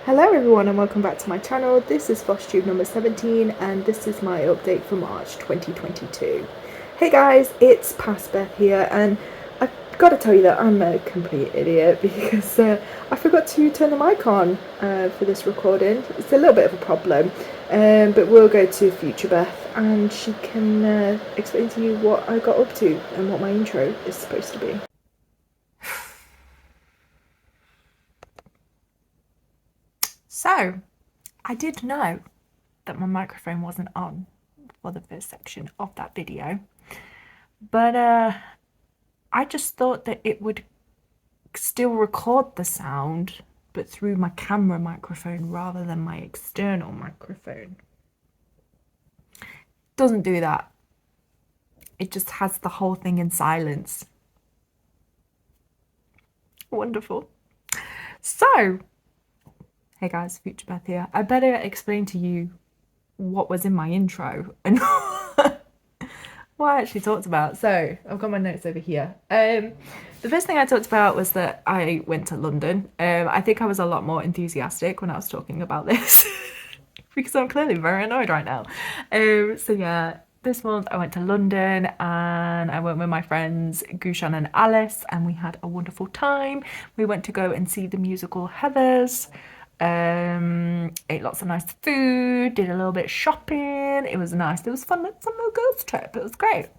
Hello everyone and welcome back to my channel. This is FlossTube number 17 and this is my update for March 2022. Hey guys, it's past Beth here and I've got to tell you that I'm a complete idiot because I forgot to turn the mic on for this recording. It's a little bit of a problem, but we'll go to future Beth and she can explain to you what I got up to and what my intro is supposed to be. So, I did know that my microphone wasn't on for the first section of that video, but I just thought that it would still record the sound, but through my camera microphone rather than my external microphone. Doesn't do that. It just has the whole thing in silence. Wonderful. So, hey guys, Future Beth here. I better explain to you what was in my intro and what I actually talked about. So I've got my notes over here. The first thing I talked about was that I went to London. I think I was a lot more enthusiastic when I was talking about this because I'm clearly very annoyed right now. So yeah, this month I went to London and I went with my friends Gushan and Alice and we had a wonderful time. We went to go and see the musical Heathers. Ate lots of nice food, did a little bit of shopping. It was nice. It was fun. It's a little girls trip. It was great.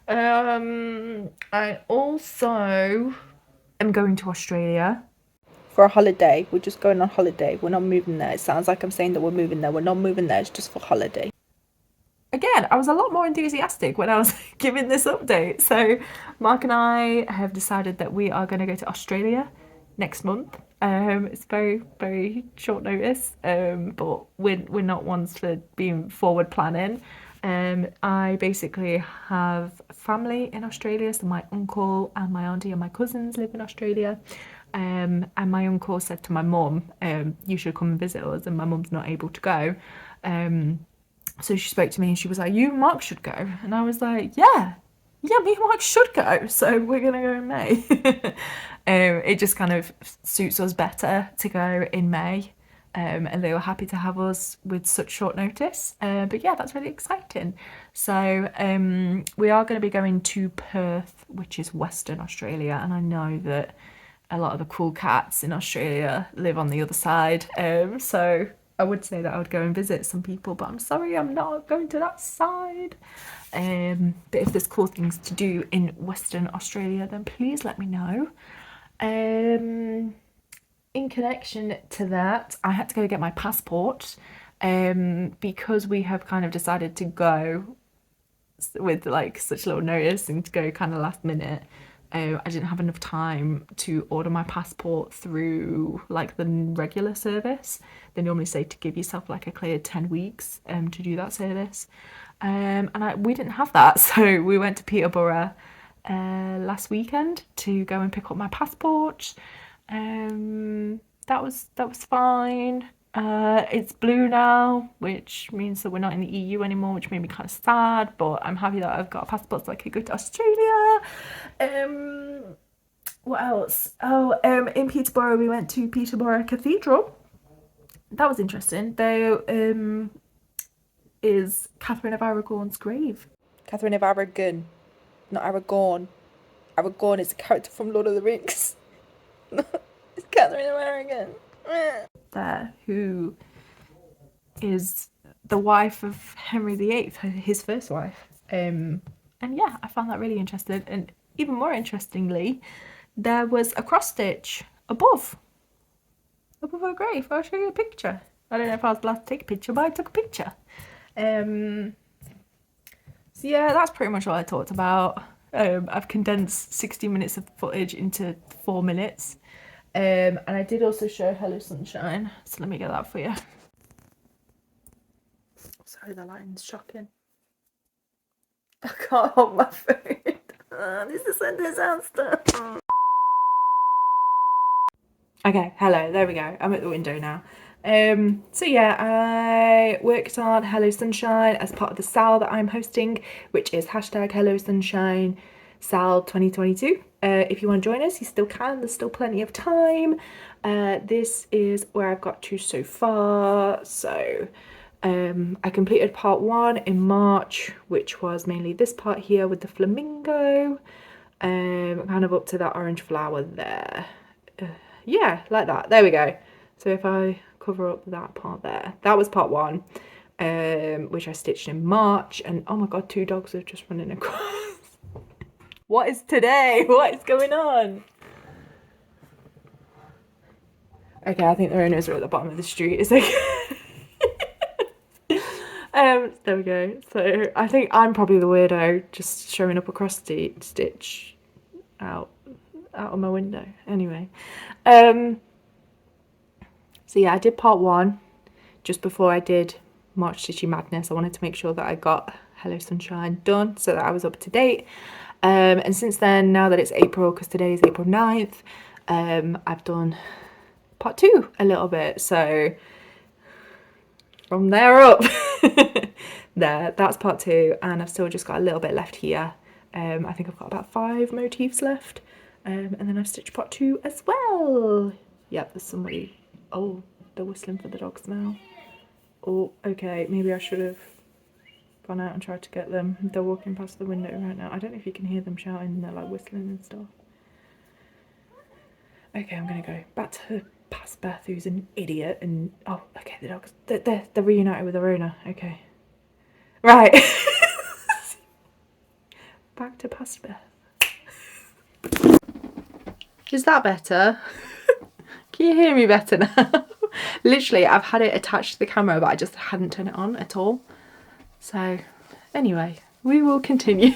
I also am going to Australia For a holiday. We're just going on holiday. We're not moving there. It sounds like I'm saying that we're moving there. We're not moving there. It's just for holiday. Again, I was a lot more enthusiastic when I was giving this update. So Mark and I have decided that we are going to go to Australia next month. It's very short notice, but we're not ones for being forward planning. I basically have family in Australia, so my uncle and my auntie and my cousins live in Australia. And my uncle said to my mum, you should come and visit us, and my mum's not able to go. So she spoke to me and she was like, you and Mark should go. And I was like, yeah, me and Mark should go. So we're going to go in May. It just kind of suits us better to go in May. And they were happy to have us with such short notice. But yeah, that's really exciting. So we are going to be going to Perth, which is Western Australia. And I know that a lot of the cool cats in Australia live on the other side. So I would say that I would go and visit some people, but I'm sorry, I'm not going to that side. But if there's cool things to do in Western Australia, then please let me know. In connection to that, I had to go get my passport because we have kind of decided to go with like such little notice and to go kind of last minute. I didn't have enough time to order my passport through like the regular service. They normally say to give yourself like a clear 10 weeks to do that service. And we didn't have that, so we went to Peterborough last weekend to go and pick up my passport. That was fine. It's blue now, which means that we're not in the EU anymore, which made me kind of sad, but I'm happy that I've got a passport so I could go to Australia. What else? Oh, in Peterborough we went to Peterborough Cathedral. That was interesting. There is Catherine of Aragon's grave. Catherine of Aragon, not Aragon. Aragon is a character from Lord of the Rings. It's Catherine of Aragon. There, who is the wife of Henry VIII, his first wife. And yeah, I found that really interesting. And even more interestingly, there was a cross stitch above her grave. I'll show you a picture. I don't know if I was allowed to take a picture, but I took a picture. So yeah, that's pretty much all I talked about. I've condensed 60 minutes of footage into 4 minutes. And I did also show Hello Sunshine, so let me get that for you. Sorry, the lighting's shocking. I can't hold my phone. This is a disaster. Okay, hello, there we go. I'm at the window now. So yeah, I worked on Hello Sunshine as part of the sale that I'm hosting, which is hashtag Hello Sunshine Sal 2022. If you want to join us, you still can. There's still plenty of time. This is where I've got to so far. So I completed part 1 in March, which was mainly this part here with the flamingo, kind of up to that orange flower there. Yeah, like that. There we go. So if I cover up that part there, that was part 1, which I stitched in March. And oh my god, 2 dogs are just running across. What is today? What is going on? Okay, I think the owners are at the bottom of the street. It's okay. There we go. So I think I'm probably the weirdo just showing up across the stitch out of my window. Anyway, so yeah, I did part 1 just before I did March Stitchy Madness. I wanted to make sure that I got Hello Sunshine done so that I was up to date. And since then, now that it's April, because today is April 9th, I've done part 2 a little bit. So from there up, that's part 2, and I've still just got a little bit left here. I think I've got about 5 motifs left, and then I've stitched part 2 as well. Yep, there's somebody. Oh, they're whistling for the dogs now. Oh, okay, maybe I should have gone out and tried to get them. They're walking past the window right now. I don't know if you can hear them shouting. They're like whistling and stuff. Okay, I'm gonna go back to past Beth, who's an idiot, and oh, okay, the dogs, they're reunited with their owner. Okay, right. Back to past Beth. Is that better? Can you hear me better now? Literally, I've had it attached to the camera, but I just hadn't turned it on at all. So anyway, we will continue.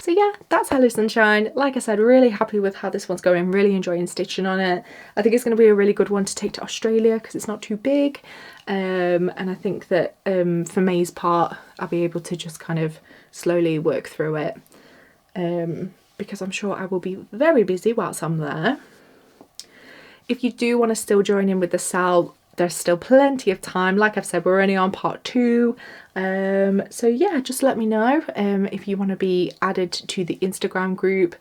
So yeah, that's Hello Sunshine. Like I said, really happy with how this one's going, really enjoying stitching on it. I think it's going to be a really good one to take to Australia because it's not too big, and I think that for May's part I'll be able to just kind of slowly work through it, because I'm sure I will be very busy whilst I'm there. If you do want to still join in with the Sal, there's still plenty of time. Like I've said, we're only on part 2. So yeah, just let me know if you want to be added to the Instagram group.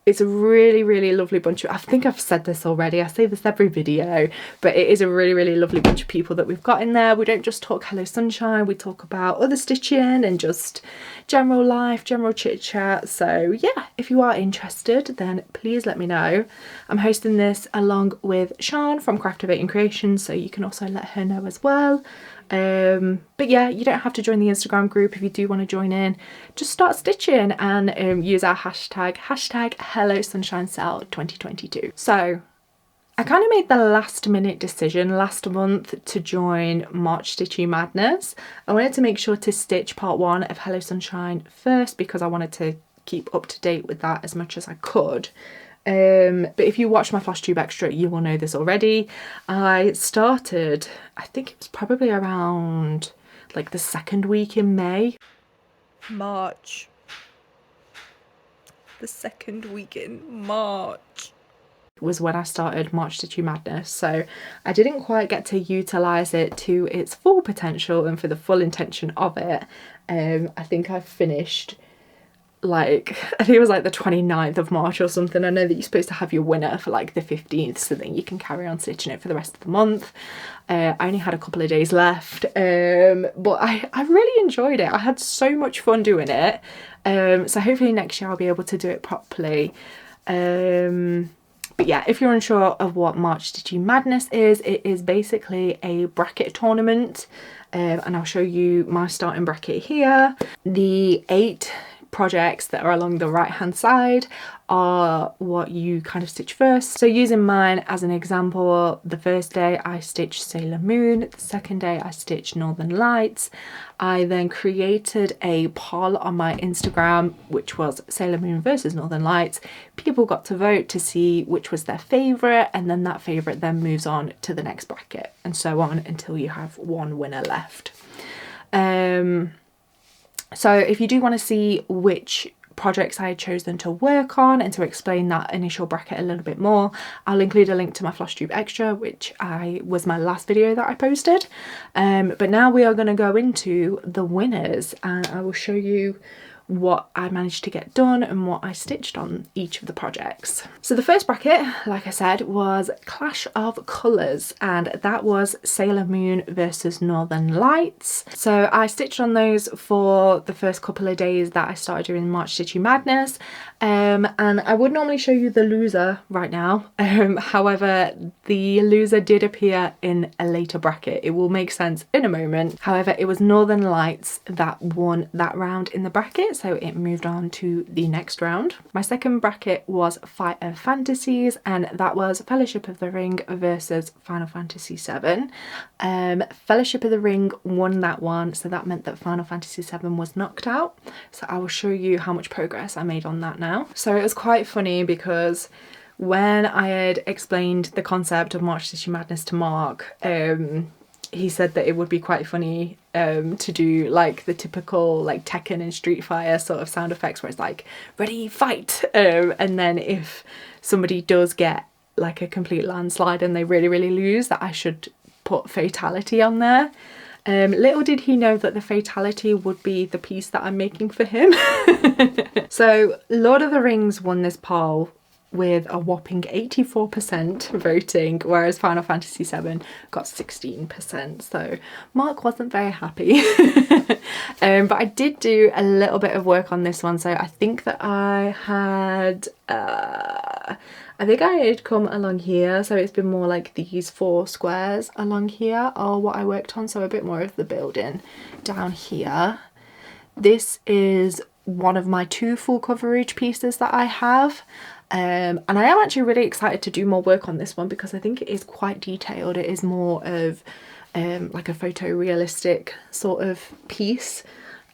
It's a really, really lovely bunch of, I think I've said this already, I say this every video, but it is a really, really lovely bunch of people that we've got in there. We don't just talk Hello Sunshine, we talk about other stitching and just general life, general chit chat. So yeah, if you are interested, then please let me know. I'm hosting this along with Sian from Craftivating Creations, so you can also let her know as well. But yeah, you don't have to join the Instagram group. If you do want to join in, just start stitching and use our hashtag HelloSunshineSale2022. So I kind of made the last minute decision last month to join March Stitchy Madness. I wanted to make sure to stitch part 1 of Hello Sunshine first because I wanted to keep up to date with that as much as I could. But if you watch my FlossTube extra, you will know this already. I started, I think it was probably around like the 2nd week in May. March. The 2nd week in March was when I started March Stitchy Madness. So I didn't quite get to utilise it to its full potential and for the full intention of it. I think I finished like, I think it was like the 29th of March or something. I know that you're supposed to have your winner for like the 15th so then you can carry on stitching it for the rest of the month. I only had a couple of days left, but I really enjoyed it. I had so much fun doing it, so hopefully next year I'll be able to do it properly. But yeah, if you're unsure of what March Stitchy Madness is, it is basically a bracket tournament, and I'll show you my starting bracket here. The 8 projects that are along the right hand side are what you kind of stitch first. So using mine as an example, the first day I stitched Sailor Moon, the second day I stitched Northern Lights. I then created a poll on my Instagram which was Sailor Moon versus Northern Lights. People got to vote to see which was their favourite, and then that favourite then moves on to the next bracket and so on until you have one winner left. So if you do want to see which projects I had chosen to work on and to explain that initial bracket a little bit more, I'll include a link to my FlossTube extra, which was my last video that I posted. But now we are going to go into the winners and I will show you what I managed to get done and what I stitched on each of the projects. So the first bracket, like I said, was Clash of Colours, and that was Sailor Moon versus Northern Lights. So I stitched on those for the first couple of days that I started doing March Stitchy Madness, and I would normally show you the loser right now. However, the loser did appear in a later bracket. It will make sense in a moment. However, it was Northern Lights that won that round in the bracket, so it moved on to the next round. My second bracket was Fight of Fantasies, and that was Fellowship of the Ring versus Final Fantasy VII. Fellowship of the Ring won that one, so that meant that Final Fantasy VII was knocked out. So I will show you how much progress I made on that now. So it was quite funny because when I had explained the concept of March Stitchy Madness to Mark, he said that it would be quite funny to do like the typical like Tekken and Street Fighter sort of sound effects where it's like ready fight, and then if somebody does get like a complete landslide and they really lose, that I should put fatality on there. Little did he know that the fatality would be the piece that I'm making for him. So Lord of the Rings won this poll with a whopping 84% voting, whereas Final Fantasy VII got 16%. So Mark wasn't very happy. But I did do a little bit of work on this one. So I think that I had, I had come along here. So it's been more like these 4 squares along here are what I worked on. So a bit more of the building down here. This is one of my 2 full coverage pieces that I have. And I am actually really excited to do more work on this one because I think it is quite detailed. It is more of like a photorealistic sort of piece.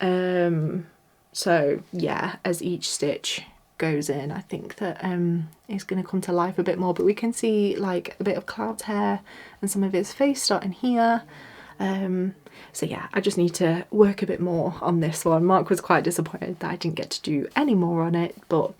So yeah, as each stitch goes in, I think that it's going to come to life a bit more, but we can see like a bit of Cloud's hair and some of his face starting here. So yeah, I just need to work a bit more on this one. Mark was quite disappointed that I didn't get to do any more on it, but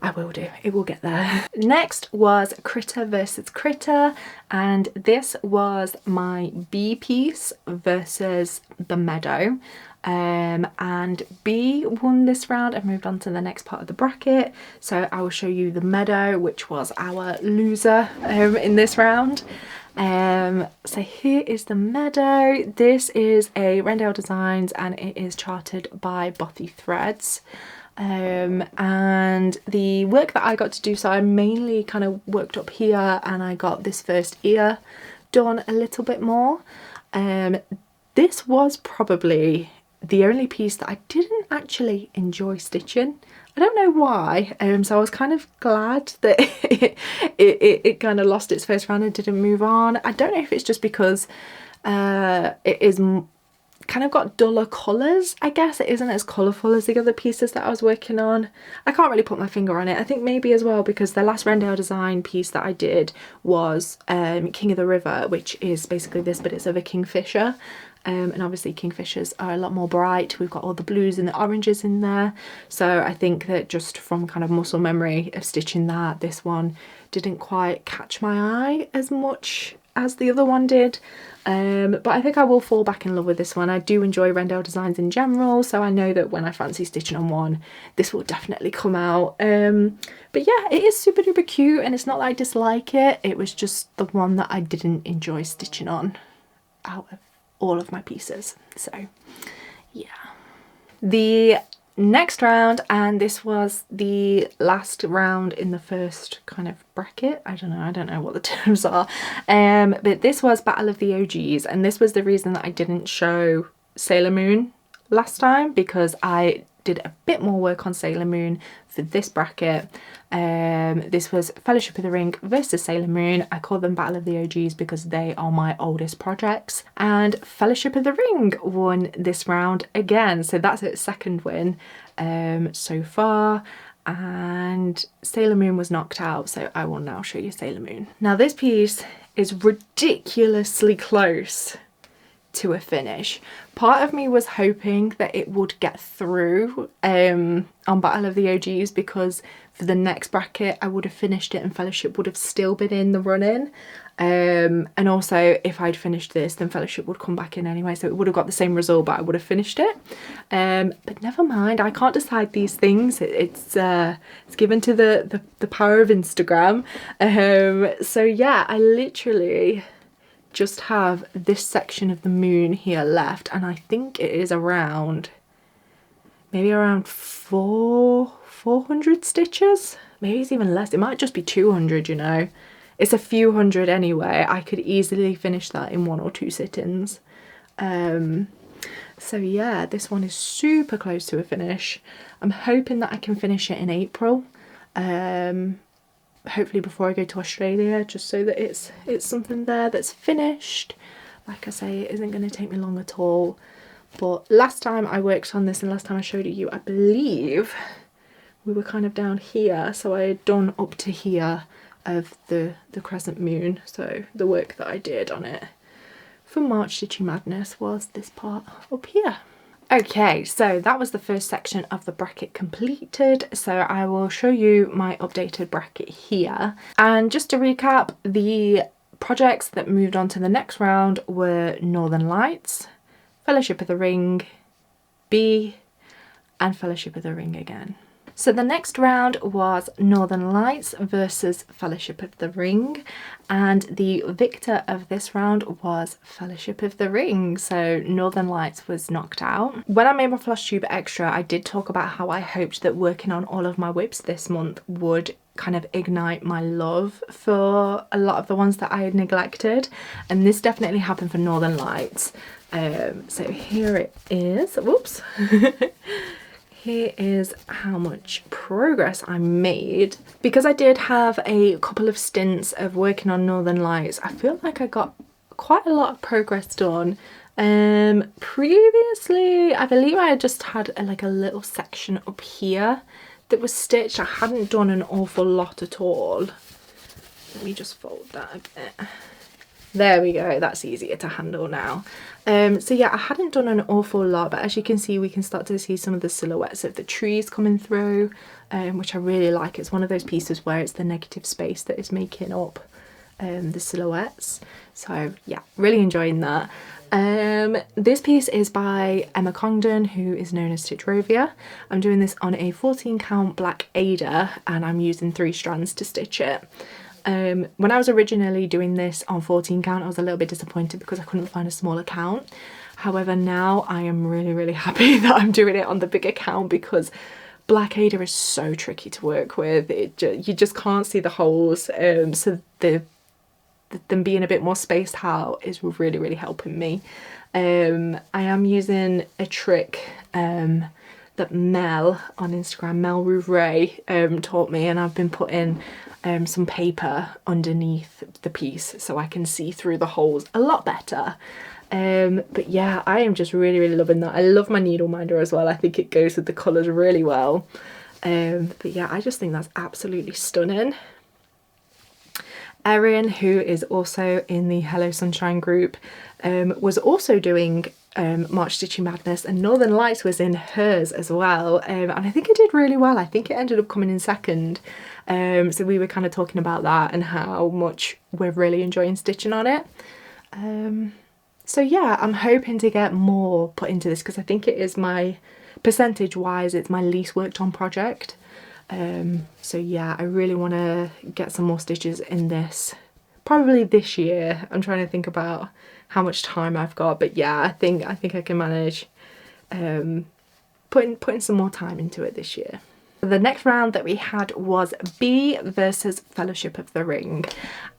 I will do, it will get there. Next was Critter versus Critter, and this was my B piece versus the meadow. And B won this round and moved on to the next part of the bracket. So I will show you the meadow, which was our loser in this round. So here is the meadow. This is a Rendell Designs and it is charted by Bothy Threads. And the work that I got to do, so I mainly kind of worked up here and I got this first ear done a little bit more. This was probably the only piece that I didn't actually enjoy stitching. I don't know why, so I was kind of glad that it kind of lost its first round and didn't move on. I don't know if it's just because it is kind of got duller colours, I guess. It isn't as colourful as the other pieces that I was working on. I can't really put my finger on it. I think maybe as well because the last Rendell Design piece that I did was King of the River, which is basically this, but it's of a kingfisher. And obviously kingfishers are a lot more bright. We've got all the blues and the oranges in there. So I think that just from kind of muscle memory of stitching that, this one didn't quite catch my eye as much as the other one did. But I think I will fall back in love with this one. I do enjoy Rendell Designs in general, so I know that when I fancy stitching on one, this will definitely come out. But yeah, it is super duper cute and it's not that I dislike it. It was just the one that I didn't enjoy stitching on out of all of my pieces. So yeah. The next round, and this was the last round in the first kind of bracket. I don't know what the terms are. But this was Battle of the OGs, and this was the reason that I didn't show Sailor Moon last time, because I did a bit more work on Sailor Moon for this bracket. This was Fellowship of the Ring versus Sailor Moon. I call them Battle of the OGs because they are my oldest projects, and Fellowship of the Ring won this round again, so that's its second win so far, and Sailor Moon was knocked out, so I will now show you Sailor Moon. Now this piece is ridiculously close to a finish. Part of me was hoping that it would get through on Battle of the OGs, because for the next bracket I would have finished it and Fellowship would have still been in the running. And also if I'd finished this, then Fellowship would come back in anyway, so it would have got the same result, but I would have finished it. But never mind, I can't decide these things. It's given to the power of Instagram. So yeah, I literally just have this section of the moon here left, and I think it is around, maybe around 400 stitches. Maybe it's even less. It might just be 200, you know. It's a few hundred anyway. I could easily finish that in 1 or 2 sit-ins. So yeah, this one is super close to a finish. I'm hoping that I can finish it in April. Hopefully before I go to Australia, just so that it's something there that's finished. Like I say, it isn't going to take me long at all. But last time I worked on this and last time I showed it you, I believe we were kind of down here, so I had done up to here of the crescent moon. So the work that I did on it for March Stitchy Madness was this part up here. Okay, so that was the first section of the bracket completed, so I will show you my updated bracket here. And just to recap, the projects that moved on to the next round were Northern Lights, Fellowship of the Ring, B, and Fellowship of the Ring again. So the next round was Northern Lights versus Fellowship of the Ring, and the victor of this round was Fellowship of the Ring, so Northern Lights was knocked out. When I made my FlossTube extra, I did talk about how I hoped that working on all of my whips this month would kind of ignite my love for a lot of the ones that I had neglected, and this definitely happened for Northern Lights. So here it is. Whoops. Here is how much progress I made. Because I did have a couple of stints of working on Northern Lights, I feel like I got quite a lot of progress done. Previously, I believe I had just had like a little section up here that was stitched. I hadn't done an awful lot at all. Let me just fold that a bit. There we go, that's easier to handle now. So yeah, I hadn't done an awful lot, but as you can see, we can start to see some of the silhouettes of the trees coming through, which I really like. It's one of those pieces where it's the negative space that is making up the silhouettes. So yeah, really enjoying that. This piece is by Emma Congdon, who is known as Stitchrovia. I'm doing this on a 14 count black Ada, and I'm using 3 strands to stitch it. When I was originally doing this on 14 count, I was a little bit disappointed because I couldn't find a smaller count. However, now I am really happy that I'm doing it on the bigger count, because black Ada is so tricky to work with. You just can't see the holes, so them being a bit more spaced out is really helping me. I am using a trick that Mel on Instagram, Mel Rouvray, taught me, and I've been putting some paper underneath the piece so I can see through the holes a lot better. But yeah, I am just really loving that. I love my needle minder as well. I think it goes with the colours really well. But yeah, I just think that's absolutely stunning. Erin, who is also in the Hello Sunshine group, was also doing March Stitchy Madness, and Northern Lights was in hers as well, and I think it did really well. I think it ended up coming in second. So we were kind of talking about that and how much we're really enjoying stitching on it. So yeah, I'm hoping to get more put into this, because I think it is percentage wise, it's my least worked on project. So yeah, I really want to get some more stitches in this, probably this year. I'm trying to think about how much time I've got, but yeah, I think I can manage putting some more time into it this year. The next round that we had was B versus Fellowship of the Ring,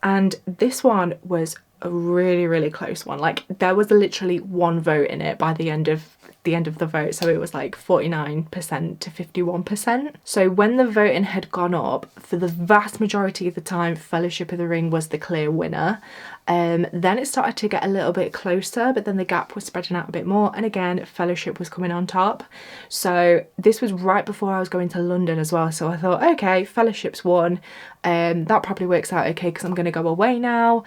and this one was a really close one. Like, there was literally 1 vote in it by the end of the end of the vote, so it was like 49% to 51%. So when the voting had gone up, for the vast majority of the time, Fellowship of the Ring was the clear winner. Then it started to get a little bit closer, but then the gap was spreading out a bit more, and again Fellowship was coming on top. So this was right before I was going to London as well, so I thought, okay, Fellowship's won. That probably works out okay because I'm going to go away now.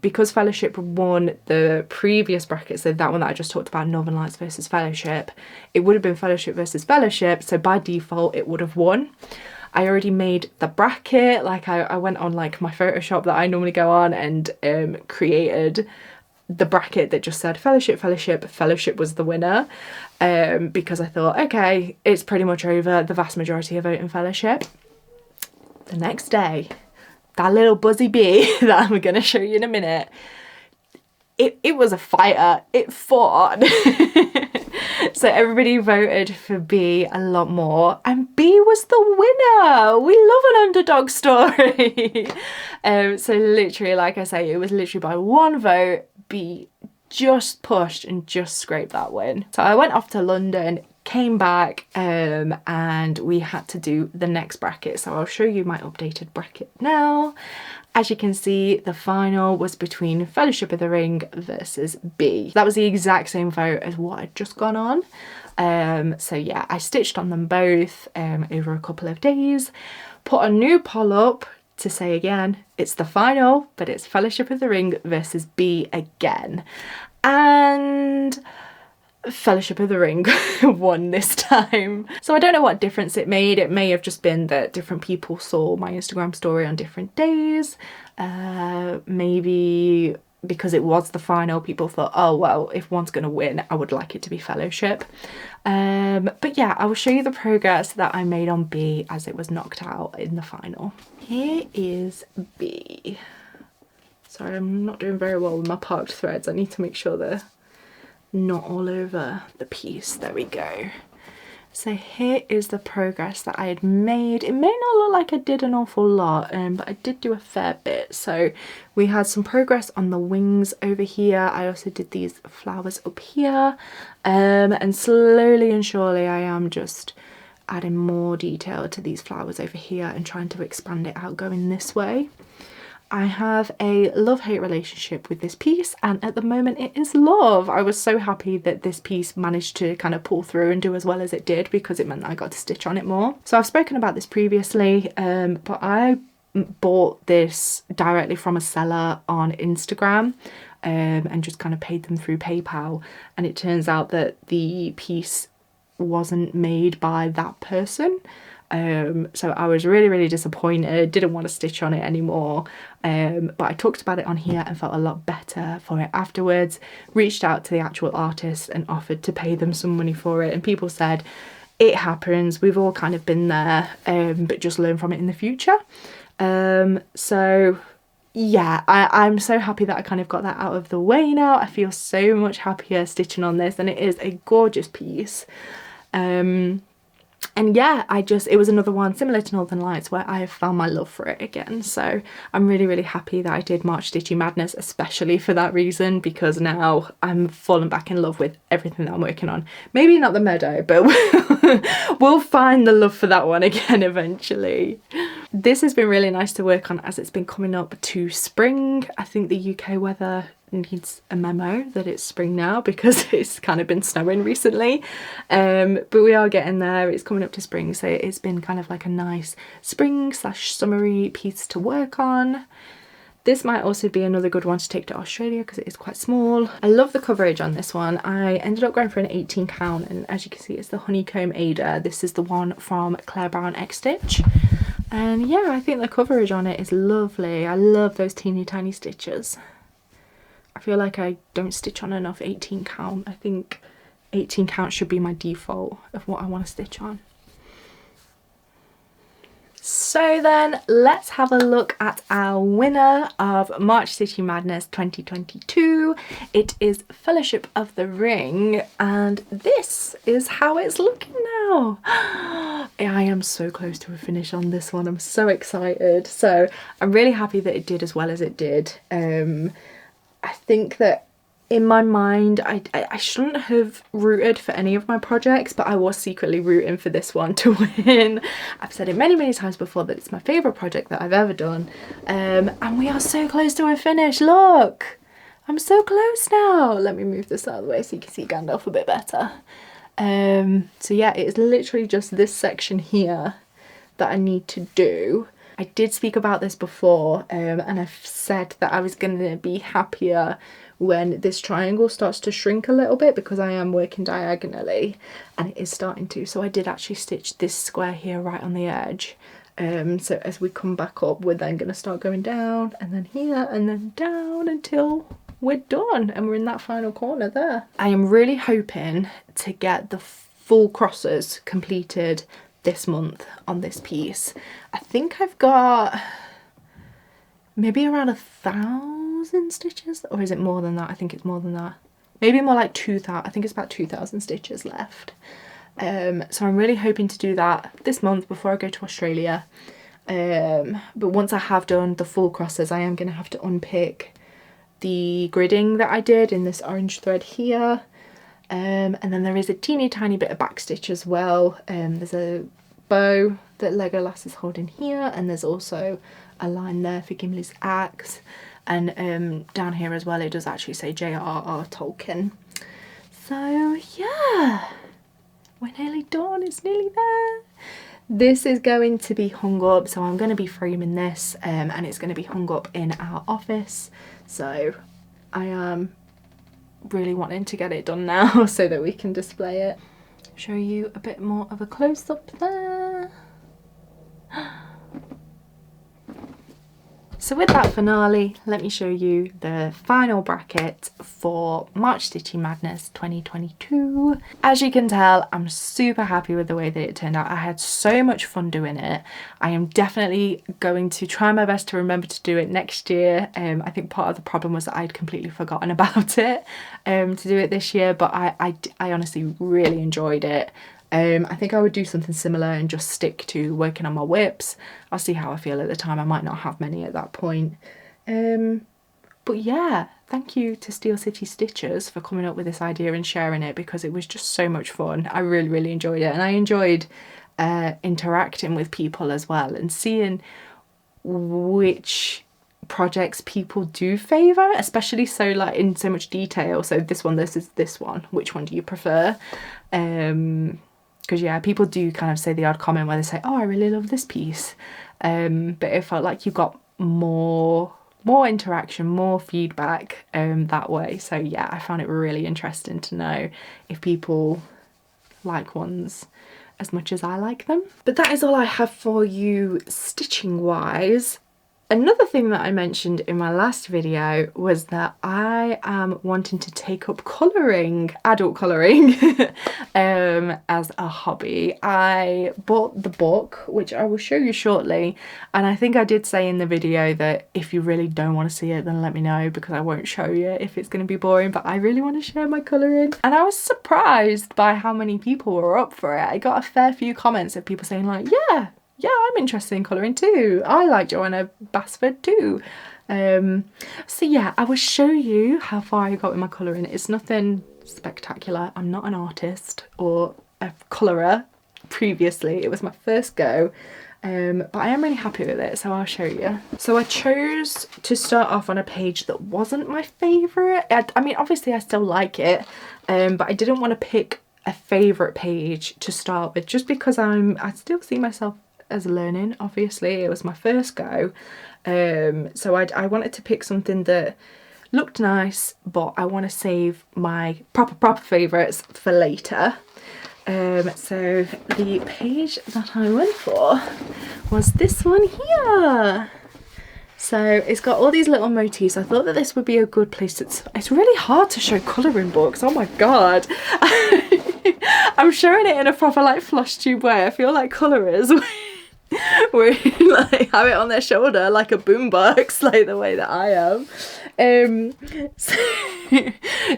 Because Fellowship won the previous bracket, so that one that I just talked about, Northern Lights versus Fellowship, it would have been Fellowship versus Fellowship, so by default it would have won. I already made the bracket, like I went on like my Photoshop that I normally go on and created the bracket that just said Fellowship, Fellowship, Fellowship was the winner, because I thought, okay, it's pretty much over, the vast majority are voting Fellowship. The next day, that little buzzy bee that I'm going to show you in a minute, it was a fighter, it fought. So everybody voted for B a lot more, and B was the winner. We love an underdog story. So literally, like I say, it was literally by one vote, B just pushed and just scraped that win. So I went off to London, came back, and we had to do the next bracket. So I'll show you my updated bracket now. As you can see, the final was between Fellowship of the Ring versus B. That was the exact same vote as what had just gone on. So yeah, I stitched on them both over a couple of days, put a new poll up to say again, it's the final, but it's Fellowship of the Ring versus B again. And Fellowship of the Ring won this time. So I don't know what difference it made. It may have just been that different people saw my Instagram story on different days. Maybe because it was the final, people thought, oh well, if one's gonna win, I would like it to be Fellowship. But yeah, I will show you the progress that I made on B as it was knocked out in the final. Here is B. Sorry, I'm not doing very well with my parked threads. I need to make sure they're not all over the piece. There we go. So here is the progress that I had made. It may not look like I did an awful lot, but I did do a fair bit. So we had some progress on the wings over here. I also did these flowers up here, and slowly and surely I am just adding more detail to these flowers over here and trying to expand it out going this way. I have a love-hate relationship with this piece, and at the moment it is love. I was so happy that this piece managed to kind of pull through and do as well as it did, because it meant that I got to stitch on it more. So I've spoken about this previously, but I bought this directly from a seller on Instagram, and just kind of paid them through PayPal, and it turns out that the piece wasn't made by that person. So I was really disappointed, didn't want to stitch on it anymore, but I talked about it on here and felt a lot better for it afterwards. Reached out to the actual artist and offered to pay them some money for it, and people said it happens, we've all kind of been there, but just learn from it in the future. So yeah, I'm so happy that I kind of got that out of the way now. I feel so much happier stitching on this, and it is a gorgeous piece. And yeah, it was another one similar to Northern Lights where I have found my love for it again. So I'm really happy that I did March Stitchy Madness, especially for that reason, because now I'm falling back in love with everything that I'm working on. Maybe not the meadow, but we'll find the love for that one again eventually. This has been really nice to work on as it's been coming up to spring. I think the UK weather needs a memo that it's spring now, because it's kind of been snowing recently, but we are getting there. It's coming up to spring, so it's been kind of like a nice spring / summery piece to work on. This might also be another good one to take to Australia because it is quite small. I love the coverage on this one. I ended up going for an 18 count, and as you can see, it's the Honeycomb Ada. This is the one from Claire Brown X Stitch, and yeah, I think the coverage on it is lovely. I love those teeny tiny stitches. I feel like I don't stitch on enough 18 count. I think 18 count should be my default of what I want to stitch on. So then let's have a look at our winner of March Stitchy Madness 2022. It is Fellowship of the Ring, and this is how it's looking now. I am so close to a finish on this one. I'm so excited. So I'm really happy that it did as well as it did. I think that in my mind, I shouldn't have rooted for any of my projects, but I was secretly rooting for this one to win. I've said it many times before that it's my favourite project that I've ever done. And we are so close to a finish, look! I'm so close now. Let me move this out of the way so you can see Gandalf a bit better. So yeah, it is literally just this section here that I need to do. I did speak about this before, and I've said that I was going to be happier when this triangle starts to shrink a little bit, because I am working diagonally and it is starting to. So I did actually stitch this square here right on the edge. So as we come back up, we're then going to start going down and then here and then down until we're done and we're in that final corner there. I am really hoping to get the full crosses completed this month on this piece. I think I've got maybe around 1,000 stitches, or is it more than that? I think it's more than that. Maybe more like 2,000. I think it's about 2,000 stitches left. So I'm really hoping to do that this month before I go to Australia. But once I have done the full crosses, I am going to have to unpick the gridding that I did in this orange thread here. And then there is a teeny tiny bit of backstitch as well. There's a bow that Legolas is holding here, and there's also a line there for Gimli's axe. And down here as well, it does actually say J.R.R. Tolkien. So yeah, we're nearly done, it's nearly there. This is going to be hung up, so I'm going to be framing this, and it's going to be hung up in our office. So I am really wanting to get it done now so that we can display it. Show you a bit more of a close-up there. So with that finale, let me show you the final bracket for March Stitching Madness 2022. As you can tell, I'm super happy with the way that it turned out. I had so much fun doing it. I am definitely going to try my best to remember to do it next year. I think part of the problem was that I'd completely forgotten about it to do it this year, but I honestly really enjoyed it. I think I would do something similar and just stick to working on my whips. I'll see how I feel at the time. I might not have many at that point. But yeah, thank you to Steel City Stitchers for coming up with this idea and sharing it, because it was just so much fun. I really enjoyed it, and I enjoyed interacting with people as well and seeing which projects people do favour, especially so like in so much detail. So this one, this is this one, which one do you prefer? Because yeah, people do kind of say the odd comment where they say, oh, I really love this piece, but it felt like you got more interaction, more feedback that way. So yeah, I found it really interesting to know if people like ones as much as I like them. But that is all I have for you stitching wise. Another thing that I mentioned in my last video was that I am wanting to take up colouring, adult colouring, as a hobby. I bought the book, which I will show you shortly, and I think I did say in the video that if you really don't want to see it, then let me know, because I won't show you if it's going to be boring, but I really want to share my colouring. And I was surprised by how many people were up for it. I got a fair few comments of people saying like, yeah, I'm interested in colouring too. I like Joanna Basford too. So yeah, I will show you how far I got with my colouring. It's nothing spectacular. I'm not an artist or a colourer previously. It was my first go. But I am really happy with it, so I'll show you. So I chose to start off on a page that wasn't my favourite. I mean, obviously I still like it, but I didn't want to pick a favourite page to start with, just because I still see myself as learning. Obviously it was my first go, so I wanted to pick something that looked nice, but I want to save my proper favourites for later. So the page that I went for was this one here. So it's got all these little motifs. I thought that this would be a good place to... It's really hard to show colouring books, oh my god. I'm showing it in a proper like FlossTube way. I feel like colourers where like have it on their shoulder like a boombox, like the way that I am.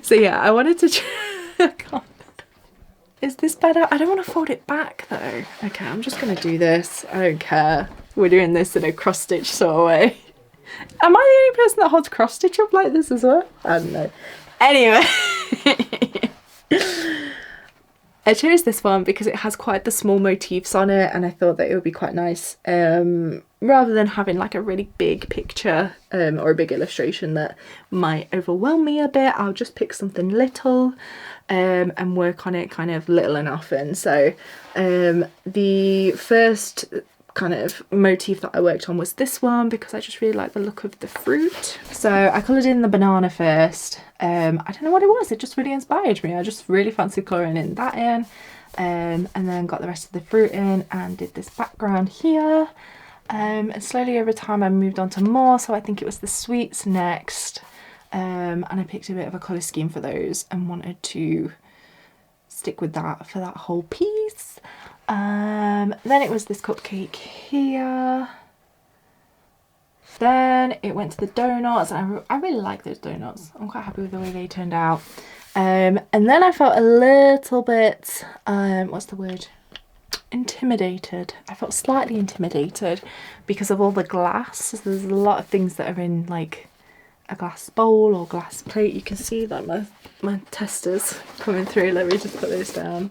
So yeah, I wanted to Is this better? I don't want to fold it back though. Okay, I'm just gonna do this. I don't care. We're doing this in a cross stitch sort of way. Am I the only person that holds cross stitch up like this as well? I don't know. Anyway, I chose this one because it has quite the small motifs on it, and I thought that it would be quite nice, rather than having like a really big picture or a big illustration that might overwhelm me a bit. I'll just pick something little and work on it kind of little and often. So the first kind of motif that I worked on was this one because I just really like the look of the fruit. So I coloured in the banana first. I don't know what it was, it just really inspired me. I just really fancied colouring in that in, and then got the rest of the fruit in and did this background here. And slowly over time I moved on to more, so I think it was the sweets next, and I picked a bit of a colour scheme for those and wanted to stick with that for that whole piece. Then it was this cupcake here. Then it went to the donuts, and I really like those donuts. I'm quite happy with the way they turned out. And then I felt a little bit, what's the word? Intimidated. I felt slightly intimidated because of all the glass. There's a lot of things that are in like a glass bowl or glass plate. You can see that my testers coming through. Let me just put those down.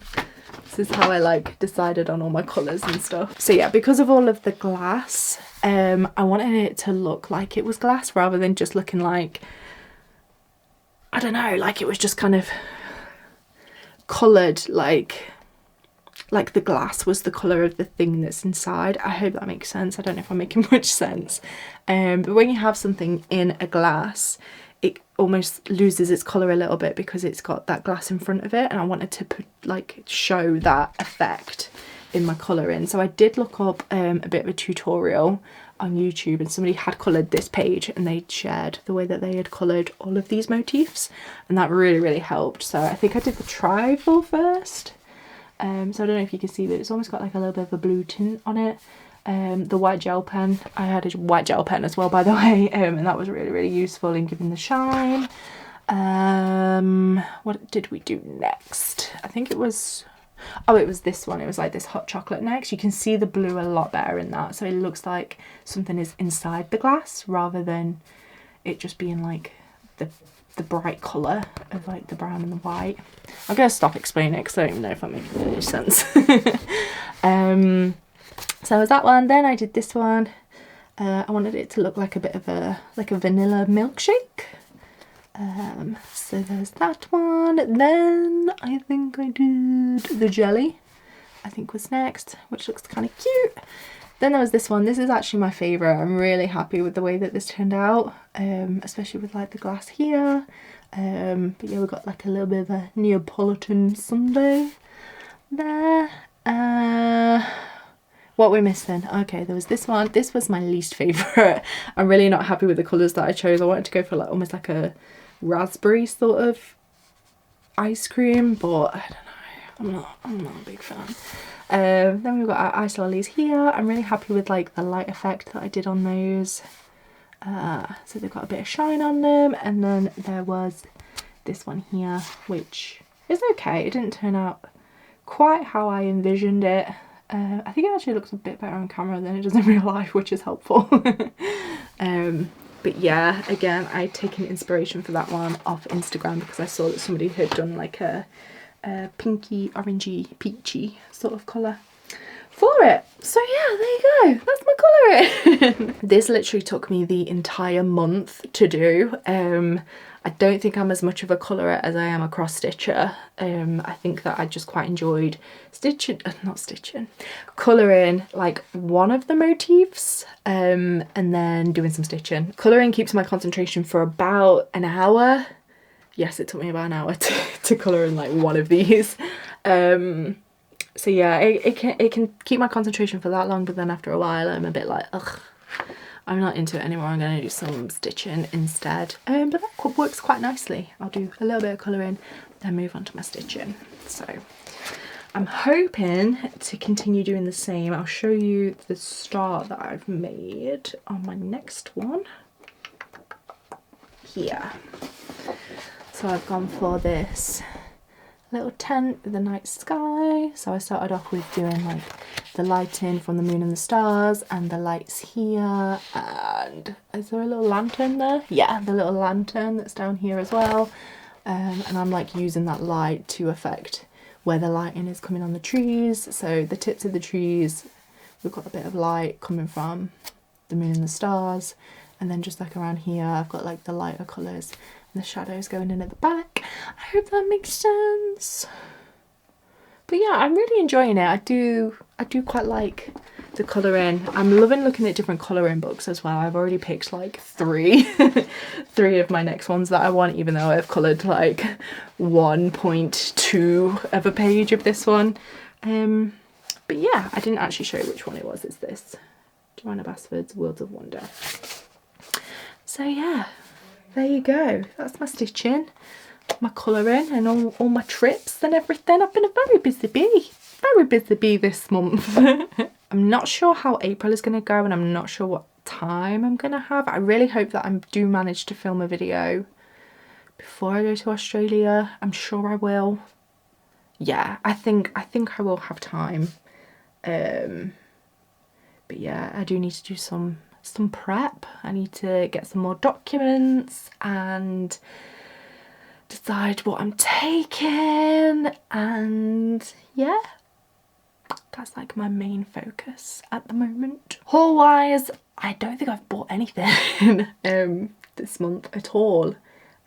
This is how I like decided on all my colours and stuff. So yeah, because of all of the glass, I wanted it to look like it was glass rather than just looking like, I don't know, like it was just kind of coloured like the glass was the colour of the thing that's inside. I hope that makes sense. I don't know if I'm making much sense. But when you have something in a glass, it almost loses its colour a little bit because it's got that glass in front of it, and I wanted to put, like, show that effect in my colouring. So I did look up a bit of a tutorial on YouTube, and somebody had coloured this page and they'd shared the way that they had coloured all of these motifs, and that really helped. So I think I did the tribal first. So I don't know if you can see, but it's almost got like a little bit of a blue tint on it. The white gel pen, I had a white gel pen as well, by the way, and that was really useful in giving the shine. What did we do next? I think it was, oh, it was this one. It was like this hot chocolate next. You can see the blue a lot better in that, so it looks like something is inside the glass rather than it just being like the bright colour of like the brown and the white. I'm gonna stop explaining it because I don't even know if I'm making any sense. So it was that one. Then I did this one. I wanted it to look like a bit of a vanilla milkshake. So there's that one. Then I think I did the jelly, I think was next, which looks kind of cute. Then there was this one. This is actually my favourite. I'm really happy with the way that this turned out, especially with like the glass here. But yeah, we've got like a little bit of a Neapolitan sundae there. What we're missing? Okay, there was this one. This was my least favourite. I'm really not happy with the colours that I chose. I wanted to go for like almost like a raspberry sort of ice cream, but I don't know. I'm not a big fan. Then we've got our ice lollies here. I'm really happy with like the light effect that I did on those. So they've got a bit of shine on them. And then there was this one here, which is okay. It didn't turn out quite how I envisioned it. I think it actually looks a bit better on camera than it does in real life, which is helpful. But yeah, again, I'd taken inspiration for that one off Instagram because I saw that somebody had done like a pinky, orangey, peachy sort of colour for it. So yeah, there you go. That's my colouring. This literally took me the entire month to do. I don't think I'm as much of a colourer as I am a cross stitcher. I think that I just quite enjoyed colouring like one of the motifs and then doing some stitching. Colouring keeps my concentration for about an hour. Yes, it took me about an hour to colour in like one of these. So yeah, it can keep my concentration for that long, but then after a while I'm a bit like, ugh, I'm not into it anymore. I'm going to do some stitching instead. But that works quite nicely. I'll do a little bit of colouring, then move on to my stitching. So I'm hoping to continue doing the same. I'll show you the star that I've made on my next one here. So I've gone for this little tent with a night sky. So I started off with doing like the lighting from the moon and the stars and the lights here, and is there a little lantern there? Yeah, the little lantern that's down here as well. and I'm like using that light to affect where the lighting is coming on the trees. So the tips of the trees, we've got a bit of light coming from the moon and the stars, and then just like around here I've got like the lighter colours and the shadows going in at the back. I hope that makes sense. But yeah, I'm really enjoying it. I do quite like the colouring. I'm loving looking at different colouring books as well. I've already picked like three of my next ones that I want, even though I've coloured like 1.2 of a page of this one. But yeah, I didn't actually show you which one it was. It's this, Joanna Basford's Worlds of Wonder. So yeah, there you go. That's my stitching, my colouring, and all my trips and everything. I've been a very busy bee this month. I'm not sure how April is going to go, and I'm not sure what time I'm going to have. I really hope that I do manage to film a video before I go to Australia. I'm sure I will. Yeah, I think I will have time. But yeah, I do need to do some prep. I need to get some more documents and decide what I'm taking, and yeah, that's like my main focus at the moment. Haul wise, I don't think I've bought anything this month at all.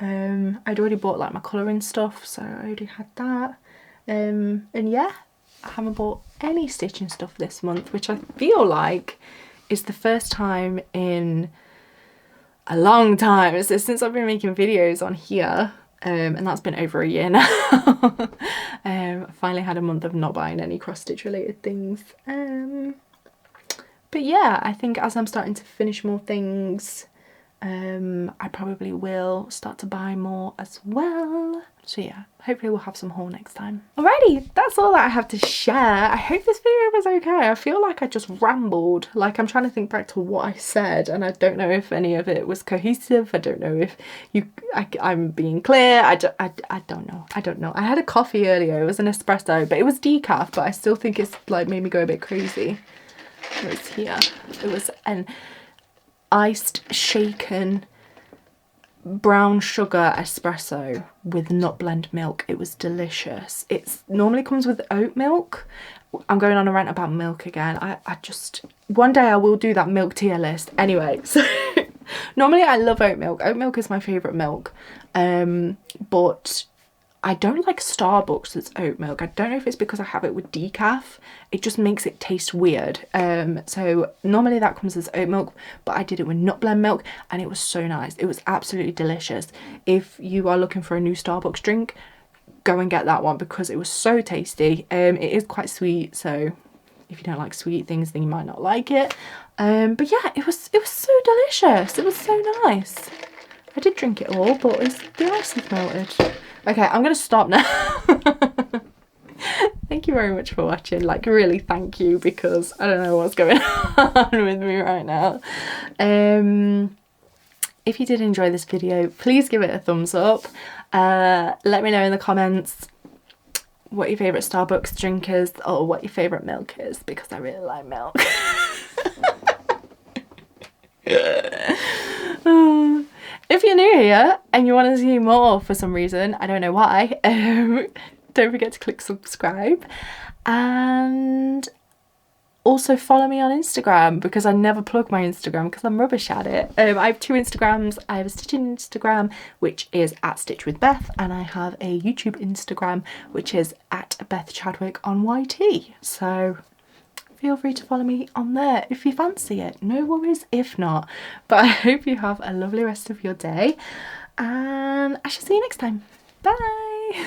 I'd already bought like my colouring stuff, so I already had that. And yeah, I haven't bought any stitching stuff this month, which I feel like is the first time in a long time since I've been making videos on here. And that's been over a year now. I finally had a month of not buying any cross stitch related things. But yeah, I think as I'm starting to finish more things, I probably will start to buy more as well. So yeah, hopefully we'll have some haul next time. Alrighty, that's all that I have to share. I hope this video was okay. I feel like I just rambled. Like, I'm trying to think back to what I said, and I don't know if any of it was cohesive. I don't know if I'm being clear. I don't know. I don't know. I had a coffee earlier. It was an espresso, but it was decaf, but I still think it's like made me go a bit crazy. It was here. It was an iced shaken brown sugar espresso with nut blend milk. It was delicious. It normally comes with oat milk. I'm going on a rant about milk again. I just, one day I will do that milk tier list. Anyway, so normally I love oat milk. Oat milk is my favourite milk. But I don't like Starbucks' oat milk. I don't know if it's because I have it with decaf. It just makes it taste weird. So normally that comes as oat milk, but I did it with nut blend milk and it was so nice. It was absolutely delicious. If you are looking for a new Starbucks drink, go and get that one because it was so tasty. It is quite sweet, so if you don't like sweet things, then you might not like it. But yeah, it was so delicious. It was so nice. I did drink it all, but the ice has melted. Okay, I'm gonna stop now. Thank you very much for watching. Like, really thank you, because I don't know what's going on with me right now. If you did enjoy this video, please give it a thumbs up. Let me know in the comments what your favourite Starbucks drink is, or what your favourite milk is, because I really like milk. If you're new here and you want to see more for some reason, I don't know why, don't forget to click subscribe, and also follow me on Instagram, because I never plug my Instagram because I'm rubbish at it. I have two Instagrams. I have a stitching Instagram, which is @stitchwithbeth, and I have a YouTube Instagram, which is @BethChadwick on YT. So feel free to follow me on there if you fancy it. No worries if not. But I hope you have a lovely rest of your day, and I shall see you next time. Bye!